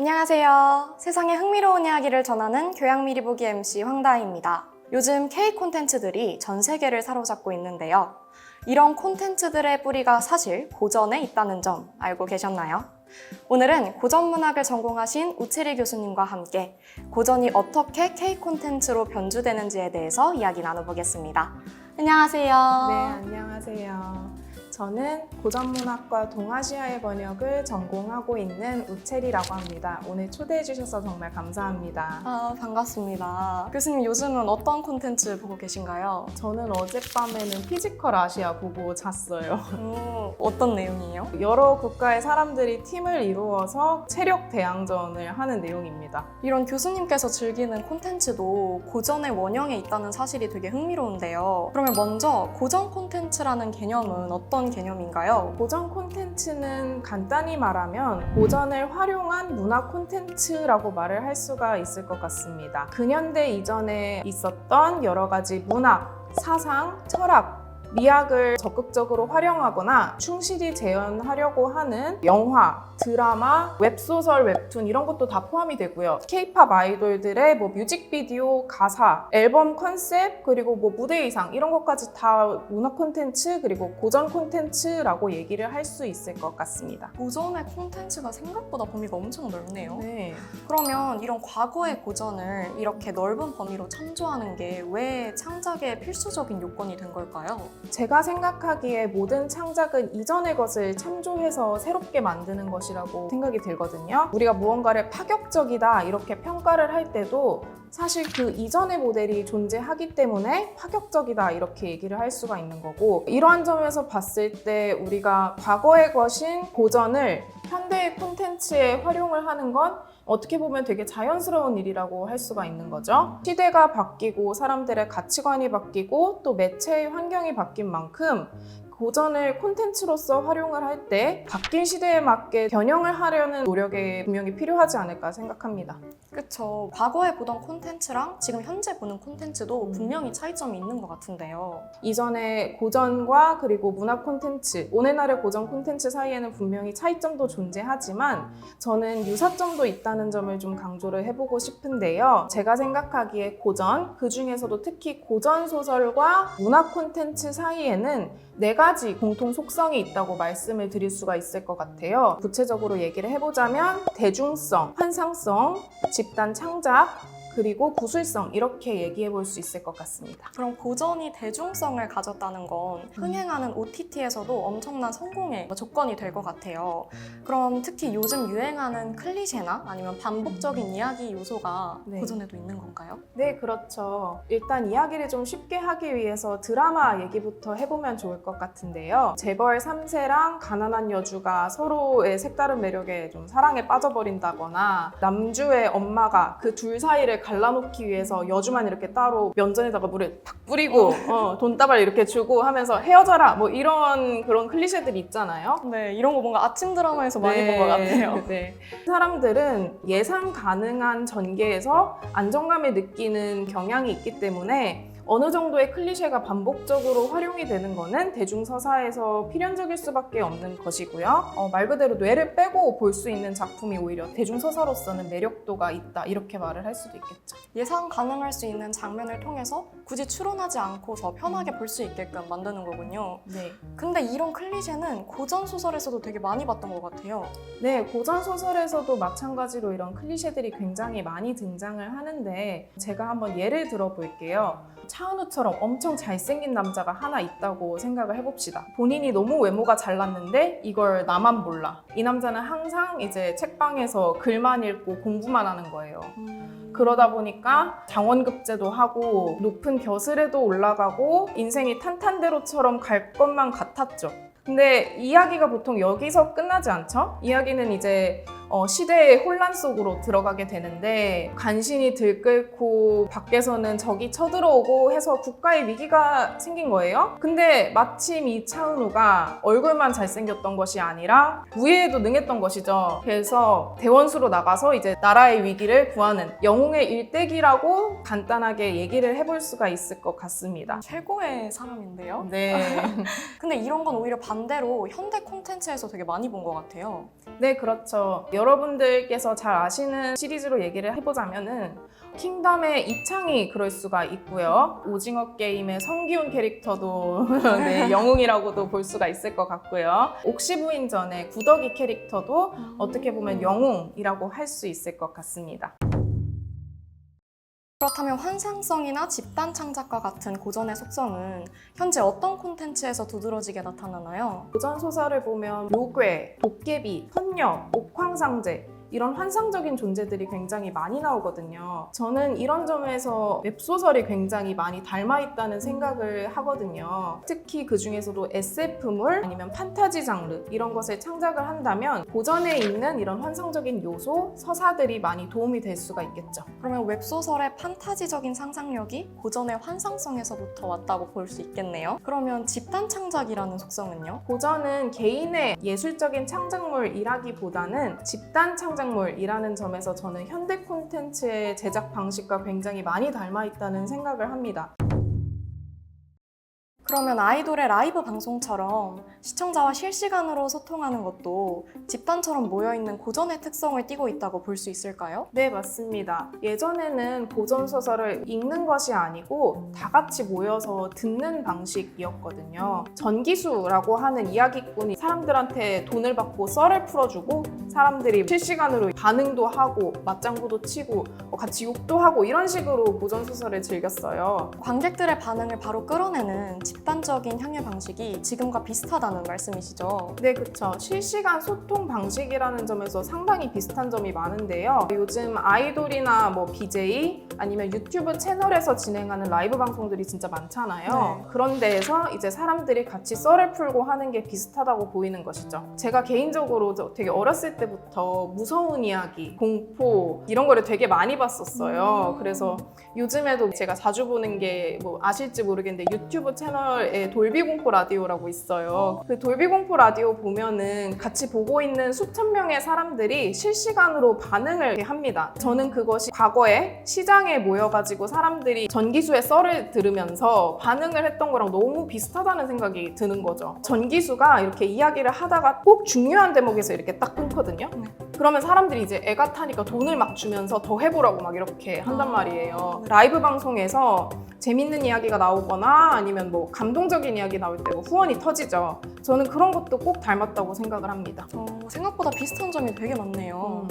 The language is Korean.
안녕하세요. 세상의 흥미로운 이야기를 전하는 교양미리보기 MC 황다희입니다. 요즘 K 콘텐츠들이 전 세계를 사로잡고 있는데요. 이런 콘텐츠들의 뿌리가 사실 고전에 있다는 점 알고 계셨나요? 오늘은 고전문학을 전공하신 우채리 교수님과 함께 고전이 어떻게 K 콘텐츠로 변주되는지에 대해서 이야기 나눠보겠습니다. 안녕하세요. 네, 안녕하세요. 저는 고전문학과 동아시아의 번역을 전공하고 있는 우채리라고 합니다. 오늘 초대해 주셔서 정말 감사합니다. 반갑습니다. 교수님 요즘은 어떤 콘텐츠 보고 계신가요? 저는 어젯밤에는 피지컬 아시아 보고 잤어요. 어떤 내용이에요? 여러 국가의 사람들이 팀을 이루어서 체력 대항전을 하는 내용입니다. 이런 교수님께서 즐기는 콘텐츠도 고전의 원형에 있다는 사실이 되게 흥미로운데요. 그러면 먼저 고전 콘텐츠라는 개념은 어떤 개념인가요? 고전 콘텐츠는 간단히 말하면 고전을 활용한 문화 콘텐츠라고 말을 할 수가 있을 것 같습니다. 근현대 이전에 있었던 여러 가지 문학, 사상, 철학, 미학을 적극적으로 활용하거나 충실히 재현하려고 하는 영화, 드라마, 웹소설, 웹툰 이런 것도 다 포함이 되고요. K-팝 아이돌들의 뮤직비디오, 가사, 앨범 컨셉, 그리고 무대 의상 이런 것까지 다 문화 콘텐츠 그리고 고전 콘텐츠라고 얘기를 할 수 있을 것 같습니다. 고전의 콘텐츠가 생각보다 범위가 엄청 넓네요. 네. 그러면 이런 과거의 고전을 이렇게 넓은 범위로 참조하는 게 왜 창작의 필수적인 요건이 된 걸까요? 제가 생각하기에 모든 창작은 이전의 것을 참조해서 새롭게 만드는 것이라고 생각이 들거든요. 우리가 무언가를 파격적이다 이렇게 평가를 할 때도 사실 그 이전의 모델이 존재하기 때문에 파격적이다 이렇게 얘기를 할 수가 있는 거고, 이러한 점에서 봤을 때 우리가 과거의 것인 고전을 현대의 콘텐츠에 활용을 하는 건 어떻게 보면 되게 자연스러운 일이라고 할 수가 있는 거죠. 시대가 바뀌고 사람들의 가치관이 바뀌고 또 매체의 환경이 바뀐 만큼 고전을 콘텐츠로서 활용을 할 때 바뀐 시대에 맞게 변형을 하려는 노력이 분명히 필요하지 않을까 생각합니다. 그쵸. 과거에 보던 콘텐츠랑 지금 현재 보는 콘텐츠도 분명히 차이점이 있는 것 같은데요. 이전의 고전과 그리고 문화 콘텐츠, 오늘날의 고전 콘텐츠 사이에는 분명히 차이점도 존재하지만 저는 유사점도 있다는 점을 좀 강조를 해보고 싶은데요. 제가 생각하기에 고전, 그 중에서도 특히 고전 소설과 문화 콘텐츠 사이에는 4가지 공통 속성이 있다고 말씀을 드릴 수가 있을 것 같아요. 구체적으로 얘기를 해보자면 대중성, 환상성, 집단 창작, 그리고 구술성 이렇게 얘기해 볼 수 있을 것 같습니다. 그럼 고전이 대중성을 가졌다는 건 흥행하는 OTT에서도 엄청난 성공의 조건이 될 것 같아요. 그럼 특히 요즘 유행하는 클리셰나 아니면 반복적인 이야기 요소가 네. 고전에도 있는 건가요? 네, 그렇죠. 일단 이야기를 좀 쉽게 하기 위해서 드라마 얘기부터 해보면 좋을 것 같은데요. 재벌 3세랑 가난한 여주가 서로의 색다른 매력에 좀 사랑에 빠져버린다거나 남주의 엄마가 그 둘 사이를 갈라놓기 위해서 여주만 이렇게 따로 면전에다가 물을 탁 뿌리고 돈다발 이렇게 주고 하면서 헤어져라 뭐 이런 그런 클리셰들이 있잖아요. 네, 이런 거 뭔가 아침 드라마에서 많이 본 것 같아요. 네. 사람들은 예상 가능한 전개에서 안정감을 느끼는 경향이 있기 때문에 어느 정도의 클리셰가 반복적으로 활용이 되는 거는 대중서사에서 필연적일 수밖에 없는 것이고요. 말 그대로 뇌를 빼고 볼 수 있는 작품이 오히려 대중서사로서는 매력도가 있다 이렇게 말을 할 수도 있겠죠. 예상 가능할 수 있는 장면을 통해서 굳이 추론하지 않고서 편하게 볼 수 있게끔 만드는 거군요. 네. 근데 이런 클리셰는 고전 소설에서도 되게 많이 봤던 것 같아요. 네, 고전 소설에서도 마찬가지로 이런 클리셰들이 굉장히 많이 등장을 하는데 제가 한번 예를 들어볼게요. 차은우처럼 엄청 잘생긴 남자가 하나 있다고 생각을 해봅시다. 본인이 너무 외모가 잘났는데 이걸 나만 몰라. 이 남자는 항상 이제 책방에서 글만 읽고 공부만 하는 거예요. 그러다 보니까 장원급제도 하고 높은 벼슬에도 올라가고 인생이 탄탄대로처럼 갈 것만 같았죠. 근데 이야기가 보통 여기서 끝나지 않죠? 이야기는 이제 시대의 혼란 속으로 들어가게 되는데 간신히 들끓고 밖에서는 적이 쳐들어오고 해서 국가의 위기가 생긴 거예요. 근데 마침 이 차은우가 얼굴만 잘생겼던 것이 아니라 무예에도 능했던 것이죠. 그래서 대원수로 나가서 이제 나라의 위기를 구하는 영웅의 일대기라고 간단하게 얘기를 해볼 수가 있을 것 같습니다. 최고의 사람인데요? 네. 근데 이런 건 오히려 반대로 현대 콘텐츠에서 되게 많이 본 것 같아요. 네, 그렇죠. 여러분들께서 잘 아시는 시리즈로 얘기를 해보자면은 킹덤의 이창이 그럴 수가 있고요. 오징어 게임의 성기훈 캐릭터도 네, 영웅이라고도 볼 수가 있을 것 같고요. 옥시부인전의 구더기 캐릭터도 어떻게 보면 영웅이라고 할 수 있을 것 같습니다. 그렇다면 환상성이나 집단 창작과 같은 고전의 속성은 현재 어떤 콘텐츠에서 두드러지게 나타나나요? 고전 소설을 보면 묘괴, 도깨비, 선녀, 옥황상제 이런 환상적인 존재들이 굉장히 많이 나오거든요. 저는 이런 점에서 웹소설이 굉장히 많이 닮아있다는 생각을 하거든요. 특히 그 중에서도 SF물 아니면 판타지 장르 이런 것을 창작을 한다면 고전에 있는 이런 환상적인 요소, 서사들이 많이 도움이 될 수가 있겠죠. 그러면 웹소설의 판타지적인 상상력이 고전의 환상성에서부터 왔다고 볼 수 있겠네요. 그러면 집단 창작이라는 속성은요? 고전은 개인의 예술적인 창작물이라기보다는 집단 창작물이라는 점에서 저는 현대 콘텐츠의 제작 방식과 굉장히 많이 닮아있다는 생각을 합니다. 그러면 아이돌의 라이브 방송처럼 시청자와 실시간으로 소통하는 것도 집단처럼 모여있는 고전의 특성을 띠고 있다고 볼 수 있을까요? 네, 맞습니다. 예전에는 고전 소설을 읽는 것이 아니고 다 같이 모여서 듣는 방식이었거든요. 전기수라고 하는 이야기꾼이 사람들한테 돈을 받고 썰을 풀어주고 사람들이 실시간으로 반응도 하고 맞장구도 치고 같이 욕도 하고 이런 식으로 고전 소설을 즐겼어요. 관객들의 반응을 바로 끌어내는 집단적인 향유 방식이 지금과 비슷하다는 말씀이시죠? 네, 그쵸. 실시간 소통 방식이라는 점에서 상당히 비슷한 점이 많은데요. 요즘 아이돌이나 뭐 BJ 아니면 유튜브 채널에서 진행하는 라이브 방송들이 진짜 많잖아요. 네. 그런 데에서 이제 사람들이 같이 썰을 풀고 하는 게 비슷하다고 보이는 것이죠. 제가 개인적으로 되게 어렸을 때부터 무서운 이야기, 공포 이런 거를 되게 많이 봤었어요. 그래서 요즘에도 제가 자주 보는 게 뭐 아실지 모르겠는데 유튜브 채널에 돌비공포 라디오라고 있어요. 그 돌비공포 라디오 보면은 같이 보고 있는 수천 명의 사람들이 실시간으로 반응을 합니다. 저는 그것이 과거에 시장에 모여가지고 사람들이 전기수의 썰을 들으면서 반응을 했던 거랑 너무 비슷하다는 생각이 드는 거죠. 전기수가 이렇게 이야기를 하다가 꼭 중요한 대목에서 이렇게 딱 끊거든요. 그러면 사람들이 이제 애가 타니까 돈을 막 주면서 더 해보라고 막 이렇게 한단 말이에요. 라이브 방송에서 재밌는 이야기가 나오거나 아니면 뭐 감동적인 이야기 나올 때 뭐 후원이 터지죠. 저는 그런 것도 꼭 닮았다고 생각을 합니다. 생각보다 비슷한 점이 되게 많네요.